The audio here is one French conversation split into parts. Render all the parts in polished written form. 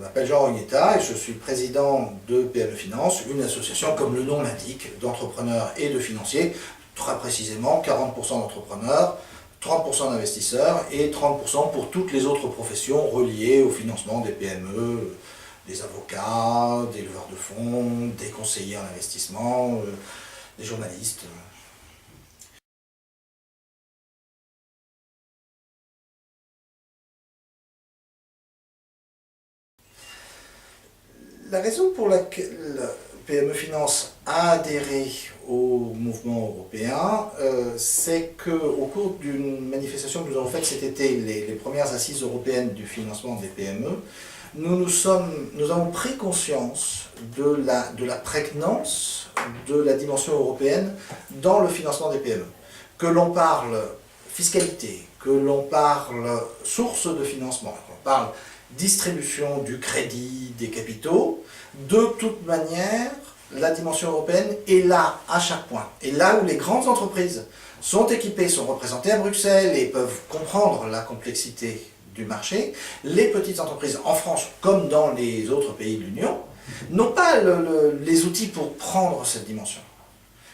m'appelle Jean Rognetta et je suis président de PME Finance, une association, comme le nom l'indique, d'entrepreneurs et de financiers, très précisément 40% d'entrepreneurs, 30% d'investisseurs et 30% pour toutes les autres professions reliées au financement des PME, des avocats, des leveurs de fonds, des conseillers en investissement, des journalistes. La raison pour laquelle PME Finance a adhéré au mouvement européen, c'est qu'au cours d'une manifestation que nous avons faite cet été, les premières assises européennes du financement des PME, nous avons pris conscience de la prégnance de la dimension européenne dans le financement des PME. Que l'on parle fiscalité, que l'on parle source de financement, qu'on parle distribution du crédit, des capitaux, de toute manière, la dimension européenne est là à chaque point. Et là où les grandes entreprises sont équipées, sont représentées à Bruxelles et peuvent comprendre la complexité du marché, les petites entreprises en France comme dans les autres pays de l'Union n'ont pas les outils pour prendre cette dimension.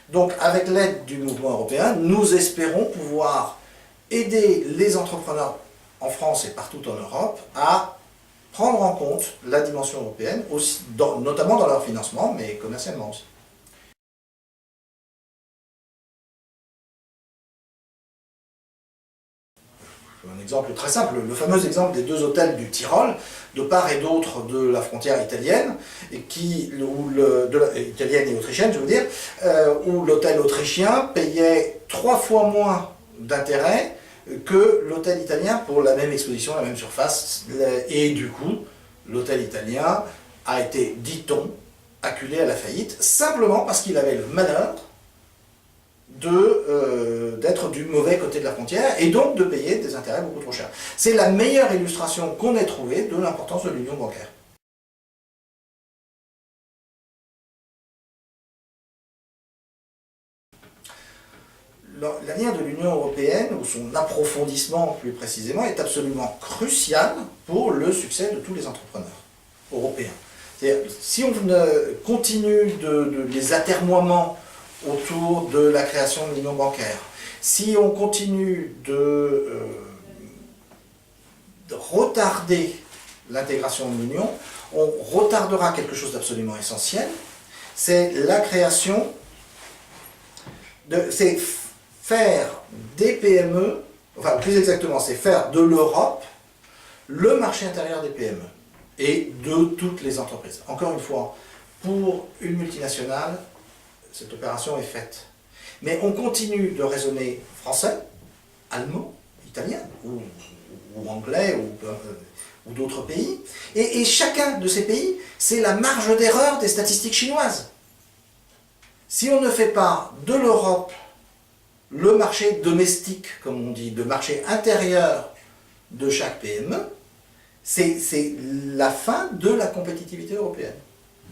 Donc avec l'aide du mouvement européen, nous espérons pouvoir aider les entrepreneurs en France et partout en Europe à prendre en compte la dimension européenne, aussi, notamment dans leur financement, mais commercialement aussi. Un exemple très simple, le fameux exemple des deux hôtels du Tyrol, de part et d'autre de la frontière italienne, italienne et autrichienne, je veux dire, où l'hôtel autrichien payait 3 fois moins d'intérêts que l'hôtel italien pour la même exposition, la même surface, et du coup, l'hôtel italien a été, dit-on, acculé à la faillite, simplement parce qu'il avait le malheur d'être du mauvais côté de la frontière, et donc de payer des intérêts beaucoup trop chers. C'est la meilleure illustration qu'on ait trouvée de l'importance de l'union bancaire. L'avenir de l'Union européenne, ou son approfondissement plus précisément, est absolument crucial pour le succès de tous les entrepreneurs européens. Si on continue les atermoiements autour de la création de l'union bancaire, si on continue de retarder l'intégration de l'Union, on retardera quelque chose d'absolument essentiel, c'est la création c'est faire des PME, enfin plus exactement, c'est faire de l'Europe le marché intérieur des PME et de toutes les entreprises. Encore une fois, pour une multinationale, cette opération est faite. Mais on continue de raisonner français, allemand, italien, ou anglais, ou d'autres pays. Et chacun de ces pays, c'est la marge d'erreur des statistiques chinoises. Si on ne fait pas de l'Europe le marché domestique, comme on dit, le marché intérieur de chaque PME, c'est la fin de la compétitivité européenne.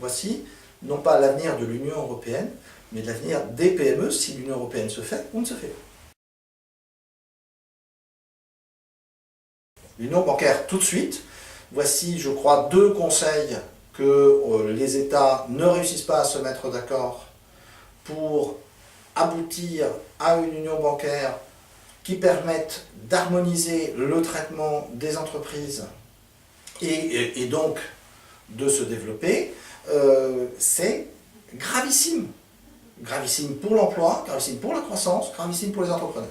Voici, non pas l'avenir de l'Union européenne, mais l'avenir des PME si l'Union européenne se fait ou ne se fait pas. L'union bancaire tout de suite, voici, je crois, 2 conseils que les États ne réussissent pas à se mettre d'accord pour aboutir à une union bancaire qui permette d'harmoniser le traitement des entreprises et donc de se développer, c'est gravissime. Gravissime pour l'emploi, gravissime pour la croissance, gravissime pour les entrepreneurs.